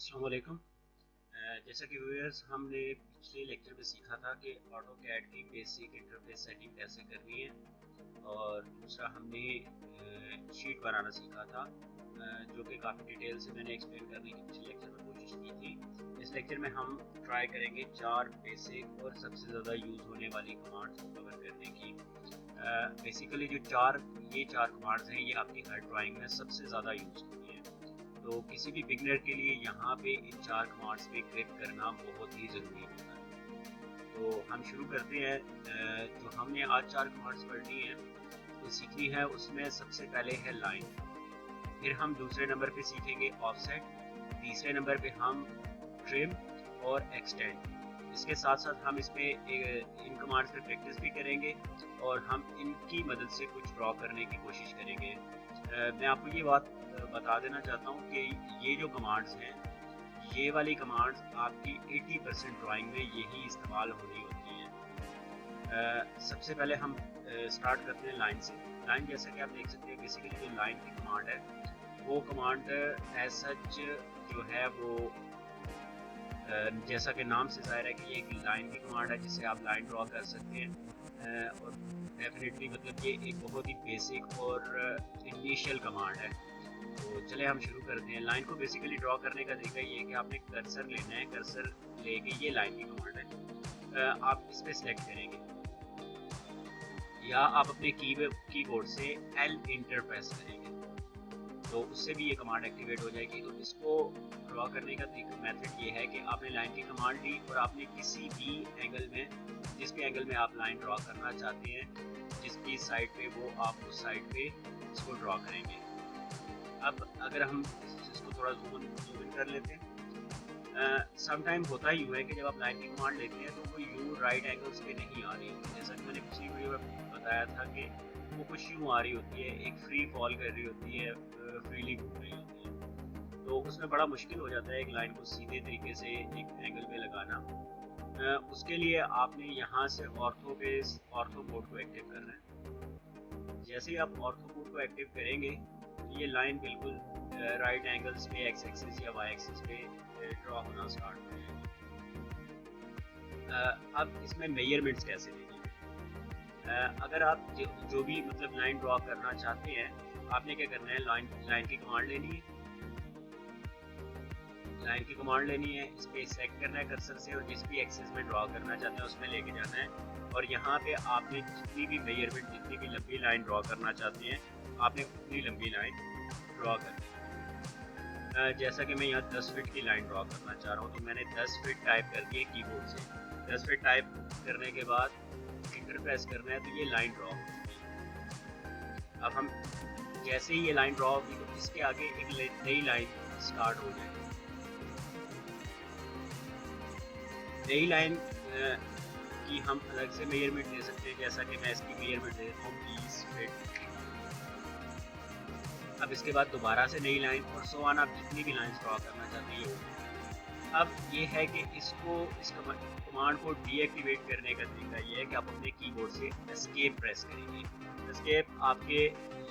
अस्सलाम वालेकुम। जैसा कि व्यूअर्स हमने पिछले लेक्चर में सीखा था कि ऑटोकैड की बेसिक इंटरफेस सेटिंग कैसे करनी है और दूसरा हमने शीट बनाना सीखा था, जो कि काफ़ी डिटेल से मैंने एक्सप्लेन करने की पिछले लेक्चर में कोशिश की थी। इस लेक्चर में हम ट्राई करेंगे चार बेसिक और सबसे ज़्यादा यूज़ होने वाली कमांड्स को कवर करने की। बेसिकली जो ये चार कमांड्स हैं, ये आपकी हर ड्राइंग में सबसे ज़्यादा यूज़ होती है। तो किसी भी बिगनर के लिए यहाँ पे इन चार कमांड्स पे क्लिक करना बहुत ही ज़रूरी होता है। तो हम शुरू करते हैं। जो हमने आज चार कमांड्स पढ़नी है, तो सीखनी है, उसमें सबसे पहले है लाइन। फिर हम दूसरे नंबर पे सीखेंगे ऑफसेट। तीसरे नंबर पे हम ट्रिम और एक्सटेंड। इसके साथ साथ हम इसमें इन कमांड्स पे प्रैक्टिस भी करेंगे और हम इनकी मदद से कुछ ड्रॉ करने की कोशिश करेंगे। मैं आपको ये बात बता देना चाहता हूँ कि ये जो कमांड्स हैं, ये वाली कमांड्स आपकी 80% ड्राइंग में यही इस्तेमाल होनी होती हैं। सबसे पहले हम स्टार्ट करते हैं लाइन से। लाइन, जैसा कि आप देख सकते हैं, बेसिकली जो लाइन की कमांड है, वो कमांड एज सच जो है वो जैसा कि नाम से ज़ाहिर है कि ये एक लाइन की कमांड है जिससे आप लाइन ड्रॉ कर सकते हैं। और डेफिनेटली मतलब ये एक बहुत ही बेसिक और इनिशियल कमांड है। तो चले हम शुरू करते हैं। लाइन को बेसिकली ड्रॉ करने का तरीका ये है कि आपने कर्सर लेना है। कर्सर लेके, ये लाइन की कमांड है, आप इस पर सिलेक्ट करेंगे या आप अपने कीबोर्ड से एल इंटर प्रेस करेंगे, तो उससे भी ये कमांड एक्टिवेट हो जाएगी। तो इसको ड्रॉ करने का मेथड ये है कि आपने लाइन की कमांड ली और आपने किसी भी एंगल में, जिस भी एंगल में आप लाइन ड्रॉ करना चाहते हैं, जिसकी साइड पे, वो आप उस साइड पे इसको ड्रॉ करेंगे। अब अगर हम इसको थोड़ा जूम इन कर लेते हैं, समटाइम होता ही है कि जब आप लाइन की कमांड लेते हैं तो वो यू राइट एंगल्स पे नहीं आ रही होती। जैसा कि मैंने पिछली वीडियो में बताया था कि वो कुछ यूँ आ रही होती है, एक फ्री फॉल कर रही होती है, फ्रीली घूम रही होती है। तो उसमें बड़ा मुश्किल हो जाता है एक लाइन को सीधे तरीके से एक एंगल पे लगाना। उसके लिए आपने यहाँ से ऑर्थो मोड को एक्टिव करना है। जैसे ही आप ऑर्थो मोड को एक्टिव करेंगे, ये लाइन बिल्कुल राइट एंगल्स पे, एक्स एक्सिस या वाई एक्सिस पे ड्रॉ होना स्टार्ट हो जाएगी। अब इसमें मेजरमेंट्स कैसे लेंगे? अगर आप जो भी मतलब लाइन ड्रॉ करना चाहते हैं, आपने क्या करना है, लाइन की कमांड लेनी है। लाइन की कमांड लेनी है, इस पर सेलेक्ट करना है कर्सर से और जिस भी एक्सिस में ड्रॉ करना चाहते हैं उसमें लेके जाना है। और यहाँ पे आपने जितनी भी मेजरमेंट, जितनी भी लंबी लाइन ड्रॉ करना चाहते हैं, आपने उतनी लंबी लाइन ड्रॉ करनी है। जैसा कि मैं यहाँ 10 फीट की लाइन ड्रॉ करना चाह रहा हूँ, तो मैंने 10 फीट टाइप कर दिए कीबोर्ड से। 10 फीट टाइप करने के बाद इंटर प्रेस करना है, तो ये लाइन ड्रॉ होगी। अब हम जैसे ही ये लाइन ड्रॉ होगी, तो इसके आगे एक नई लाइन स्टार्ट हो जाएगी। नई लाइन की हम अलग से मेजरमेंट दे सकते हैं, जैसा कि मैं इसकी मेजरमेंट दे देता हूँ 20 फीट। अब इसके बाद दोबारा से नई लाइन और सो ऑन, आप जितनी भी लाइन ड्रॉ करना चाहते हैं ये होगी। अब ये है कि इस कमांड को डीएक्टिवेट करने का तरीका ये है कि आप अपने कीबोर्ड से एस्केप प्रेस करेंगे। एस्केप आपके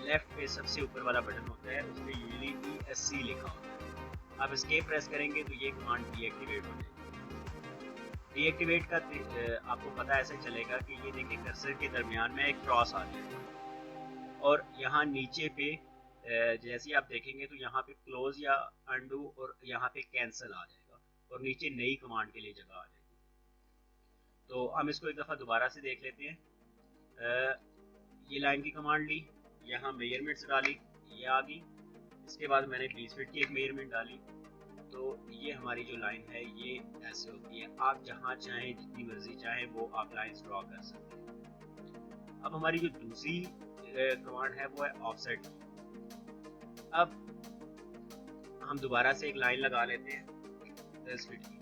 लेफ्ट पे सबसे ऊपर वाला बटन होता है, उसमें यूजुअली ESC लिखा होता है। आप एस्केप प्रेस करेंगे तो ये कमांड डीएक्टिवेट हो जाएगी। डीएक्टिवेट का आपको पता ऐसे चलेगा कि ये देखिए कर्सर के दरमियान में एक क्रॉस आ जाएगा और यहाँ नीचे पे जैसे ही आप देखेंगे तो यहाँ पे क्लोज या अंडू और यहाँ पे कैंसिल आ जाएगा और नीचे नई कमांड के लिए जगह आ जाएगी। तो हम इसको एक दफ़ा दोबारा से देख लेते हैं। ये लाइन की कमांड ली, यहाँ मेजरमेंट्स डाली, ये आ गई। इसके बाद मैंने 20 फीट की एक मेजरमेंट डाली, तो ये हमारी जो लाइन है ये ऐसे होती है। आप जहाँ चाहें, जितनी मर्जी चाहें, वो आप लाइन्स ड्रॉ कर सकते हैं। अब हमारी जो दूसरी कमांड है वो है ऑफसेट। अब हम दोबारा से एक लाइन लगा लेते हैं 10 फीट की।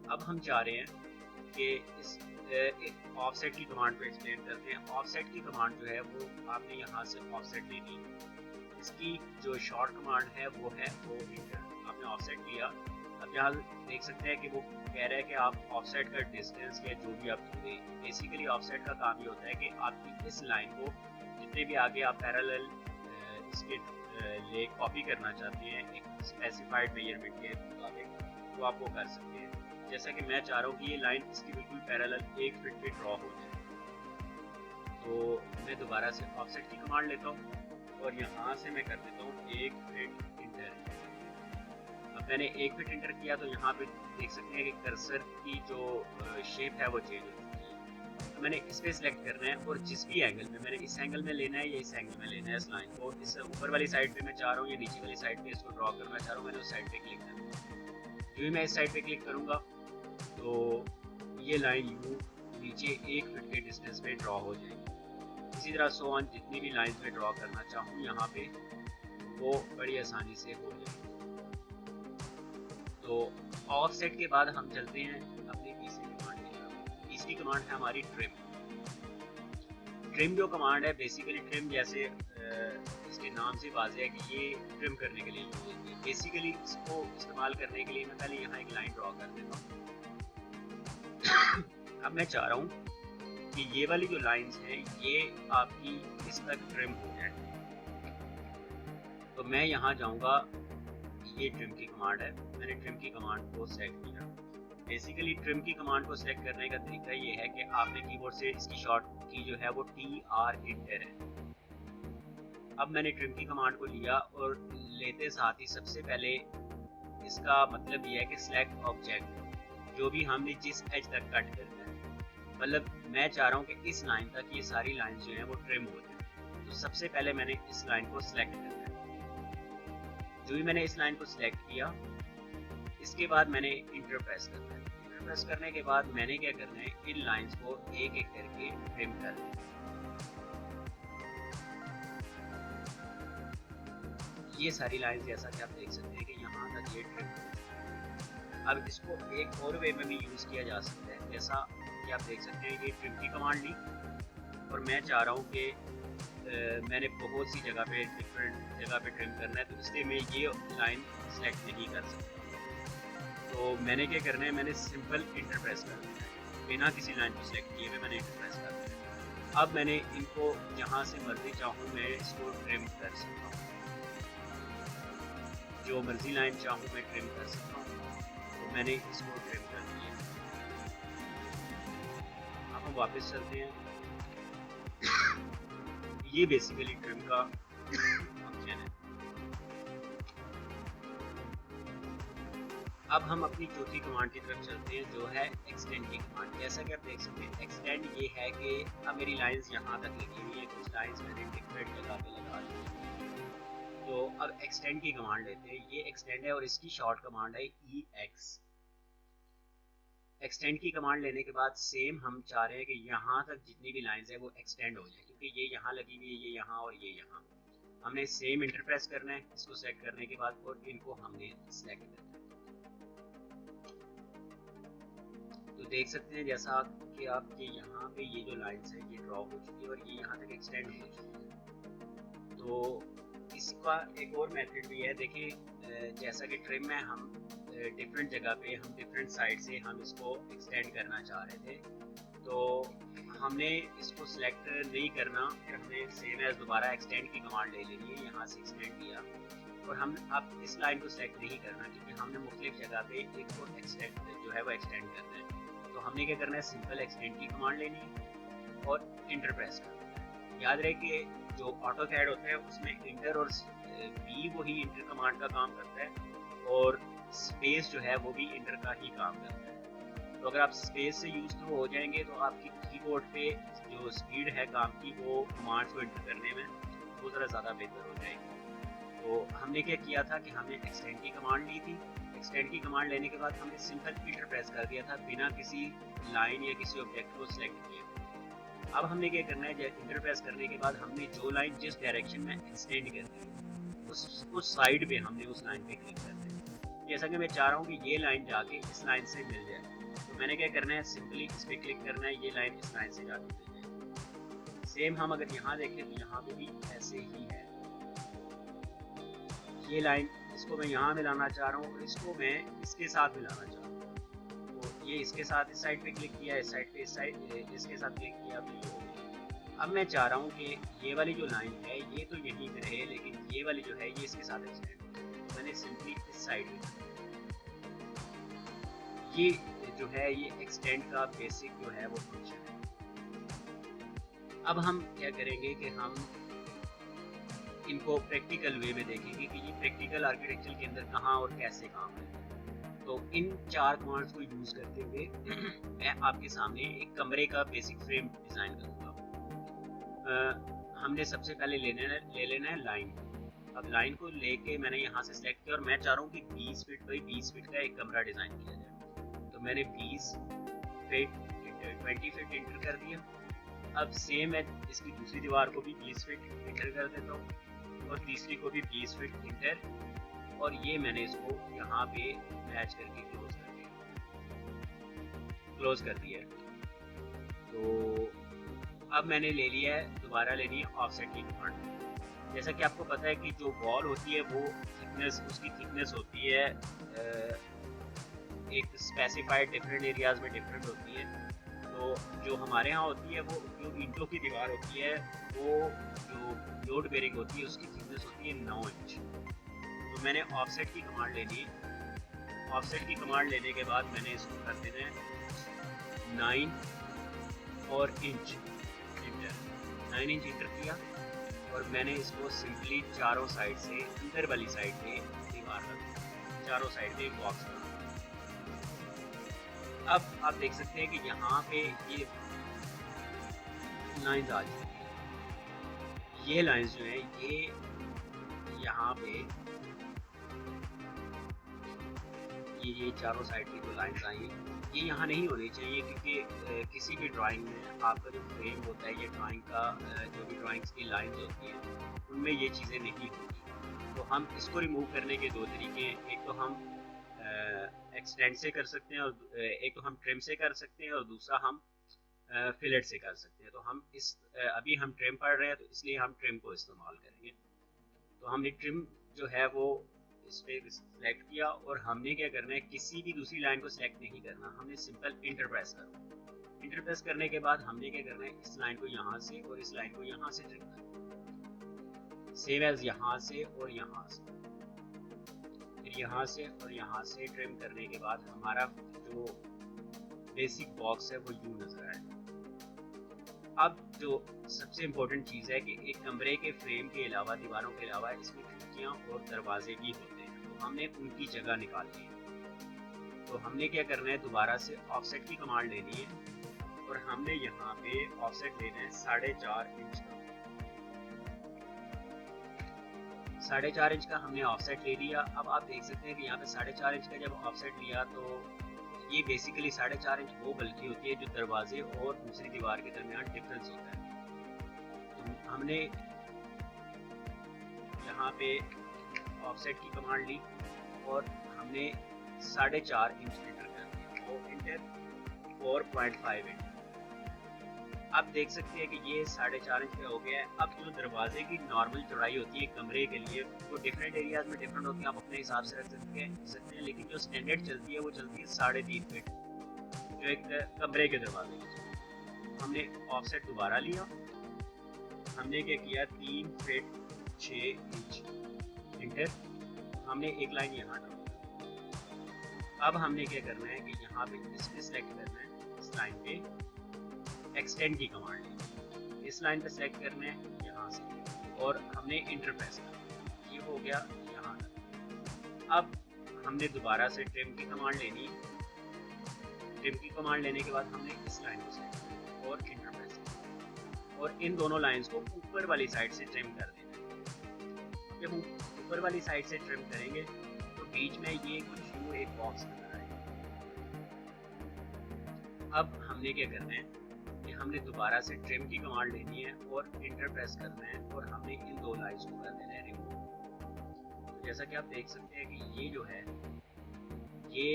अब हम चाह रहे हैं कि इस ऑफसेट की कमांड को एक्सप्लेन करते हैं। ऑफसेट की कमांड जो है वो आपने यहाँ से ऑफसेट लेनी है। इसकी जो शॉर्ट कमांड है वो है O इंटर। आपने ऑफसेट लिया। अब यहाँ देख सकते हैं कि वो कह रहा है कि आप ऑफसेट का डिस्टेंस या जो भी आप दूरी, बेसिकली ऑफसेट का काम ये होता है कि आपकी इस लाइन को जितने भी आगे आप पैरेलल इसके ले कॉपी करना चाहते हैं एक स्पेसिफाइड मेजरमेंट के मुताबिक तो आप वो कर सकते हैं। जैसा कि मैं चाह रहा हूँ कि ये लाइन इसकी बिल्कुल पैरेलल 1 फीट पे ड्रॉ हो जाए, तो मैं दोबारा से ऑफसेट की कमांड लेता हूँ और यहाँ से मैं कर देता हूँ 1 फीट इंटर। अब मैंने 1 फीट इंटर किया तो यहाँ पे देख सकते हैं कि कर्सर की जो शेप है वो चेंज हो चुकी है। तो मैंने इस पे सिलेक्ट करना है और जिस भी एंगल में मैंने इस एंगल में लेना है या इस एंगल में लेना है इस लाइन को, इस ऊपर वाली साइड पे मैं चाह रहा हूँ या नीचे वाली साइड पे इसको ड्रॉ करना चाह रहा हूँ, मैंने उस साइड पे क्लिक करना है। जो भी मैं इस साइड पे क्लिक करूँगा तो ये लाइन यूँ नीचे 1 फीट के डिस्टेंस पे ड्रॉ हो जाएगी। इसी तरह सो ऑन जितनी भी लाइन्स में ड्रॉ करना चाहूँ यहाँ पे वो बड़ी आसानी से हो जाएगी। तो ऑफसेट के बाद हम चलते हैं अपनी तीसरी कमांड की तरफ। तीसरी कमांड है हमारी ट्रिम। ट्रिम जो कमांड है बेसिकली ट्रिम जैसे इसके नाम से वाज़ेह है कि ये ट्रिम करने के लिए यूज होती है। बेसिकली इसको इस्तेमाल करने के लिए मैं पहले यहाँ एक लाइन ड्रॉ कर देता हूँ। अब मैं चाह रहा हूँ कि ये वाली जो लाइंस हैं ये आपकी इस तक ट्रिम हो जाए, तो मैं यहाँ जाऊँगा, ये ट्रिम की कमांड है, मैंने ट्रिम की कमांड को सेलेक्ट किया। बेसिकली ट्रिम की कमांड को सेलेक्ट करने का तरीका ये है कि आपने कीबोर्ड से इसकी शॉर्ट की जो है वो TR इंटर है। अब मैंने ट्रिम की कमांड को लिया और लेते साथ ही सबसे पहले इसका मतलब ये है कि सिलेक्ट ऑब्जेक्ट, जो भी हमने जिस एज तक कट करना है, मतलब मैं चाह रहा हूँ कि इस लाइन तक ये सारी लाइन जो है वो ट्रिम हो जाए। तो सबसे पहले मैंने इस लाइन को सिलेक्ट करना है। जो भी मैंने इस लाइन को सिलेक्ट किया, इसके बाद मैंने इंटर प्रेस करना है। इंटर प्रेस करने के बाद मैंने क्या करना है, इन लाइंस को एक एक करके ट्रिम करना है। ये सारी लाइंस जैसा कि आप देख सकते हैं कि यहाँ तक ये ट्रिम है। अब इसको एक और वे में भी यूज़ किया जा सकता है, जैसा कि आप देख सकते हैं ये ट्रिम की कमांड ली और मैं चाह रहा हूँ कि मैंने बहुत सी जगह पे डिफरेंट जगह पे ट्रिम करना है, तो इसलिए मैं ये लाइन सेलेक्ट नहीं कर सकता। तो मैंने क्या करना है, मैंने सिंपल इंटर प्रेस कर दिया है, बिना किसी लाइन को सिलेक्ट किए हुए मैंने इंटर प्रेस कर दिया। अब मैंने इनको जहाँ से मर्जी चाहूँ मैं इसको ट्रिम कर सकता हूँ, जो मर्जी लाइन चाहूँ मैं ट्रिम कर सकता हूँ। तो मैंने इसको ट्रिम कर दिया। अब हम वापस चलते हैं। ये बेसिकली ट्रिम का फंक्शन है। अब हम अपनी चौथी कमांड की तरफ चलते हैं, जो है एक्सटेंड की कमांड। जैसा कि आप देख सकते हैं एक्सटेंड ये है कि अब मेरी लाइंस यहाँ तक लगी हुई है, कुछ लाइंस मैंने डिफरेंट जगह पे लगा दी है। तो अब एक्सटेंड की कमांड लेते हैं। ये एक्सटेंड है और इसकी शॉर्ट कमांड है EX। एक्सटेंड की कमांड लेने के बाद सेम हम चाह रहे हैं कि यहाँ तक जितनी भी लाइंस है वो एक्सटेंड हो जाए, क्योंकि ये यहाँ लगी हुई है, ये यहाँ और ये यहाँ। हमने सेम इंटर प्रेस करना है इसको सेलेक्ट करने के बाद और इनको हमने सेलेक्ट करना है। तो देख सकते हैं जैसा कि आपके यहाँ पे ये जो लाइंस है ये ड्रॉ हो चुकी है और ये यहाँ तक एक्सटेंड हो चुकी है। तो इसका एक और मेथड भी है, देखिए जैसा कि ट्रिम में हम डिफरेंट जगह पे हम डिफरेंट साइड से हम इसको एक्सटेंड करना चाह रहे थे, तो हमने इसको सिलेक्ट नहीं करना, फिर हमने सेम एज दोबारा एक्सटेंड की कमांड ले लेनी है, यहाँ से एक्सटेंड किया और हम अब इस लाइन को सिलेक्ट नहीं करना क्योंकि हमने मुख्तलिफ जगह पे एक को एक्सटेंड जो है वो एक्सटेंड करना है। तो हमने क्या करना है, सिंपल एक्सटेंड की कमांड लेनी है और इंटर प्रेस करना है। याद रहे कि जो ऑटोकैड होता है उसमें इंटर और बी वही इंटर कमांड का काम करता है और स्पेस जो है वो भी इंटर का ही काम करता है। तो अगर आप स्पेस से यूज थ्रू हो जाएंगे तो आपकी कीबोर्ड पे जो स्पीड है काम की वो कमांड्स को इंटर करने में वो ज़रा ज़्यादा बेहतर हो जाएगी। तो हमने क्या किया था कि हमने एक्सटेंड की कमांड ली थी। एक्सटेंड की कमांड लेने के बाद हमने सिंपल इंटर प्रेस कर दिया था बिना किसी लाइन या किसी ऑब्जेक्ट को सिलेक्ट किए। अब हमने क्या करना है, इंटर प्रेस करने के बाद हमने जो लाइन जिस डायरेक्शन में एक्सटेंड करनी है उस साइड पे हमने उस लाइन पे क्लिक करना है। जैसा कि मैं चाह रहा हूँ कि ये लाइन जाके इस लाइन से मिल जाए, तो मैंने क्या करना है, सिंपली इस पर क्लिक करना है, ये लाइन इस लाइन से जाके मिल जाए। सेम हम अगर यहाँ देखें तो यहाँ पे भी ऐसे ही है। ये लाइन इसको मैं यहाँ मिलाना चाह रहा हूँ और इसको मैं इसके साथ मिलाना चाह रहा हूँ। तो ये इसके साथ इस साइड पे क्लिक किया, इस साइड पे इस साइड इसके साथ क्लिक किया तो ये हो गया। अब मैं चाह रहा हूँ कि ये वाली जो लाइन है ये तो यहीं पे रहे, लेकिन ये वाली जो है ये इसके साथ एक्सटेंड हो। तो मैंने सिंपली इस साइड में ये जो है ये एक्सटेंड का बेसिक जो है वो फंक्शन है। अब हम क्या करेंगे कि हम इनको प्रैक्टिकल वे में देखेंगे कि ये प्रैक्टिकल आर्किटेक्चर के अंदर कहाँ और कैसे काम है। तो इन 4 कमांड्स को यूज़ करते हुए मैं आपके सामने एक कमरे का बेसिक फ्रेम डिज़ाइन करूँगा। हमने सबसे पहले ले लेना है लाइन। अब लाइन को लेके मैंने यहाँ से सिलेक्ट किया और मैं चाह रहा हूँ कि 20 फीट बाई 20 फीट का एक कमरा डिज़ाइन किया जाए। तो मैंने 20 फीट 20 फीट इंटर कर दिया। अब सेम है इसकी दूसरी दीवार को भी 20 फीट इंटर कर देता हूँ और तीसरी को भी 20 फीट इंटर, और ये मैंने इसको यहाँ पे मैच करके क्लोज कर दिया। तो अब मैंने ले लिया है, दोबारा लेनी है ऑफसेट की कमांड। जैसा कि आपको पता है कि जो वॉल होती है वो थिकनेस, उसकी थिकनेस होती है एक स्पेसिफाइड डिफरेंट एरियाज में डिफरेंट होती है। तो जो हमारे यहाँ होती है वो जो ईंटों की दीवार होती है वो जो लोड बेरिंग होती है उसकी थिकनेस होती है 9 इंच। तो मैंने ऑफसेट की कमांड लेनी है। ऑफसेट की कमांड लेने के बाद मैंने इसको कर देना है 9 और इंच इंटर, 9 इंच इंटर किया और मैंने इसको सिंपली चारों साइड से अंदर वाली साइड पे दीवार रख, चारों साइड पे एक बॉक्स बना। अब आप देख सकते हैं कि यहाँ पे ये लाइंस आ चुकी हैं। ये लाइंस जो है ये यहाँ पे ये चारों साइड की जो लाइंस आई हैं ये यहाँ नहीं होनी चाहिए, क्योंकि किसी भी ड्राइंग में आपका जो फ्रेम होता है, ये ड्राइंग का जो भी ड्राइंग्स की लाइंस होती हैं उनमें ये चीज़ें नहीं होती। तो हम इसको रिमूव करने के 2 तरीके हैं। एक तो हम एक्सटेंड से कर सकते हैं और एक तो हम ट्रिम से कर सकते हैं और दूसरा हम फिलेट से कर सकते हैं। तो हम अभी हम ट्रिम पढ़ रहे हैं तो इसलिए हम ट्रिम को इस्तेमाल करेंगे। तो हमने ट्रिम जो है वो इस पर सिलेक्ट किया और हमने क्या करना है, किसी भी दूसरी लाइन को सिलेक्ट नहीं करना, हमने सिंपल इंटर प्रेस करना। इंटर प्रेस करने के बाद हमने क्या करना है, इस लाइन को यहाँ से और इस लाइन को यहाँ से ट्रिम करना, सेम एज यहाँ से और यहाँ से, फिर यहाँ से और यहाँ से ट्रिम करने के बाद हमारा जो बेसिक बॉक्स है वो यूँ नजर आएगा। अब जो सबसे इम्पोर्टेंट चीज़ है कि एक कमरे के फ्रेम के अलावा, दीवारों के अलावा इसमें खिड़कियाँ और दरवाजे भी होते हैं, तो हमने उनकी जगह निकालनी है। तो हमने क्या करना है, दोबारा से ऑफसेट की कमांड लेनी है और हमने यहाँ पे ऑफसेट लेना है 4.5 इंच का। 4.5 इंच का हमने ऑफसेट ले लिया। अब आप देख सकते हैं कि यहाँ पे 4.5 इंच का जब ऑफसेट लिया तो ये बेसिकली 4.5 इंच वो बल्कि होती है जो दरवाजे और दूसरी दीवार के दरमियान डिफरेंस होता है। तो हमने यहाँ पे ऑफसेट की कमांड ली और हमने 4.5 इंच एंटर कर दिया, वो इंटर 4.5 इंच। अब देख सकते हैं कि ये 4.5 इंच का हो गया है। अब जो दरवाजे की नॉर्मल चौड़ाई होती है कमरे के लिए वो डिफरेंट एरियाज में डिफरेंट होती है, आप अपने हिसाब से रख सकते हैं, लेकिन जो स्टैंडर्ड चलती है वो चलती है 3.5 फीट जो एक कमरे के दरवाजे की। हमने ऑफसेट दोबारा लिया, हमने क्या किया 3 फीट 6 इंच इंटर, हमने एक लाइन यहाँ डाली। अब हमने क्या करना है कि यहाँ पे इसमें सेलेक्ट करना है, इस लाइन पे एक्सटेंड की कमांड ली, इस लाइन पे सेलेक्ट करना है यहाँ से और हमने इंटर प्रेस करना, ये हो गया यहाँ तक। अब हमने दोबारा से ट्रिम की कमांड लेनी, ट्रिम की कमांड लेने के बाद हमने इस लाइन को सेलेक्ट करना और इंटर प्रेस करना और इन दोनों लाइंस को ऊपर वाली साइड से ट्रिम कर देना। जब हम ऊपर वाली साइड से ट्रिम करेंगे तो बीच में ये कुछ यूँ एक बॉक्स नजर आएगा। अब हमने क्या करना है कि हमने दोबारा से ट्रिम की कमांड लेनी है और इंटर प्रेस करना है और हमने इन 2 लाइंस को कर देना है रिमूव। तो जैसा कि आप देख सकते हैं कि ये जो है ये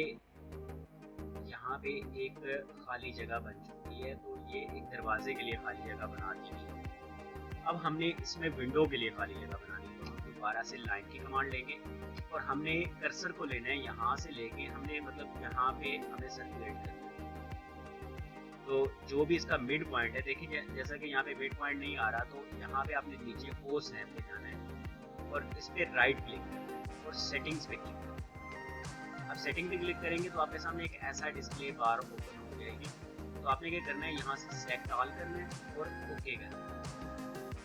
यहाँ पे एक खाली जगह बन चुकी है, तो ये एक दरवाजे के लिए खाली जगह बना दी गई है। अब हमने इसमें विंडो के लिए खाली जगह बनानी है, तो हम दोबारा से लाइन की कमांड लेंगे और हमने कर्सर को लेना है यहाँ से लेके, हमने मतलब यहाँ पे हमें सर्कुलेट करना है, तो जो भी इसका मिड पॉइंट है, देखिए जैसा कि यहाँ पे मिड पॉइंट नहीं आ रहा, तो यहाँ पे आपने नीचे ओ स्नैप पे जाना है और इस पर राइट क्लिक करना है और सेटिंग्स पे क्लिक करना है। अब सेटिंग पे क्लिक करेंगे तो आपके सामने एक ऐसा डिस्प्ले बार ओपन हो जाएगी। तो आपने क्या करना है, यहाँ से सेलेक्ट ऑल करना है और ओके करना है।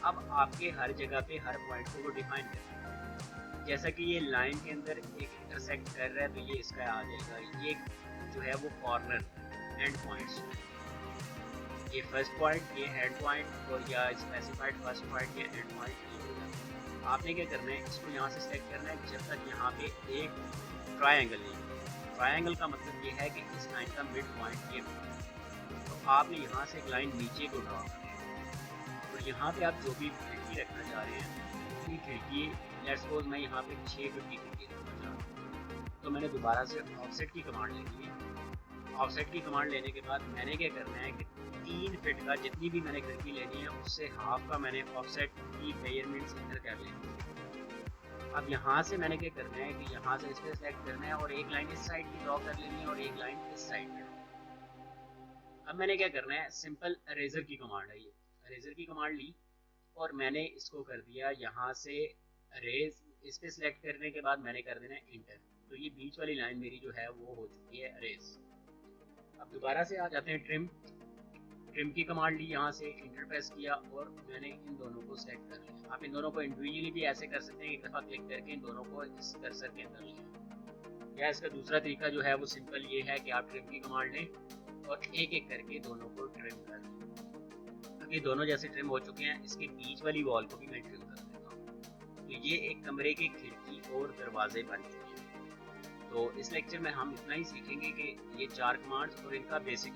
अब आपके हर जगह पे हर पॉइंट को वो डिफाइन करना है। जैसा कि ये लाइन के अंदर एक इंटरसेक्ट कर रहा है तो ये इसका आ जाएगा, ये जो है वो कॉर्नर एंड पॉइंट्स, ये फर्स्ट पॉइंट, ये एंड पॉइंट, और या स्पेसिफाइड फर्स्ट पॉइंट या एंड पॉइंट। आपने क्या करना है, इसको यहाँ से सेलेक्ट करना है जब तक यहाँ पे एक ट्रायंगल नहीं। ट्रायंगल का मतलब ये है कि इस लाइन का मिड पॉइंट ये होगा। तो आपने यहाँ से एक लाइन नीचे को ड्रॉ करना है और यहाँ पे आप जो भी खिड़की रखना चाह रहे हैं, अपनी खिड़की, लेट्स सपोज मैं यहाँ पे 6 फीट की खिड़की रखना चाह रहा हूँ, तो मैंने दोबारा से ऑफसेट की कमांड लेनी है। ऑफसेट की कमांड लेने के बाद मैंने क्या करना है कि 3 फीट का जितनी भी मैंने खिड़की लेनी है उससे हाफ का मैंने ऑफसेट की मेजरमेंट इंटर कर लेनी है। अब यहाँ से मैंने क्या करना है कि यहाँ से इस पर सेलेक्ट करना है और एक लाइन इस साइड की ड्रॉ कर लेनी है और एक लाइन इस साइड में। अब मैंने क्या करना है, सिंपल इरेजर की कमांड है, ये इरेजर की कमांड ली और मैंने इसको कर दिया यहाँ से इरेज। इस पे सिलेक्ट करने के बाद मैंने कर देना है इंटर, तो ये बीच वाली लाइन मेरी जो है वो हो चुकी है इरेज। अब दोबारा से आ जाते हैं ट्रिम। ट्रिम की कमांड ली, यहाँ से इंटर प्रेस किया और मैंने इन दोनों को सेलेक्ट कर लिया। आप इन दोनों को इंडिविजुअली भी ऐसे कर सकते हैं, एक दफ़ा क्लिक करके इन दोनों को इस कर्सर के अंदर लें। या इसका दूसरा तरीका जो है वो सिंपल ये है कि आप ट्रिम की कमांड लें और एक एक करके दोनों को ट्रिम कर लें। अब ये दोनों जैसे ट्रिम हो चुके हैं, इसके बीच वाली वॉल को भी मैं ट्रिम कर देता हूँ। तो ये एक कमरे की खिड़की और दरवाजे बन चुके हैं। तो इस लेक्चर में हम इतना ही सीखेंगे कि ये 4 कमांड्स और इनका बेसिक।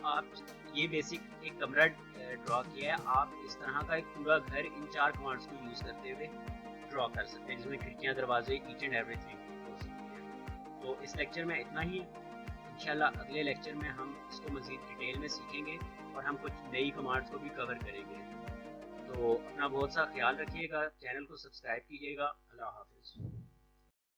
आप ये बेसिक एक कमरा ड्रॉ किया है, आप इस तरह का एक पूरा घर इन 4 कमांड्स को यूज़ करते हुए ड्रॉ कर सकते हैं, जिसमें खिड़कियाँ, दरवाजे, ईच एंड एवरीथिंग हो सकती है। तो इस लेक्चर में इतना ही। इंशाल्लाह अगले लेक्चर में हम इसको मज़ीद डिटेल में सीखेंगे और हम कुछ नई कमांड्स को भी कवर करेंगे। तो अपना बहुत सा ख्याल रखिएगा, चैनल को सब्सक्राइब कीजिएगा। अल्लाह हाफिज़।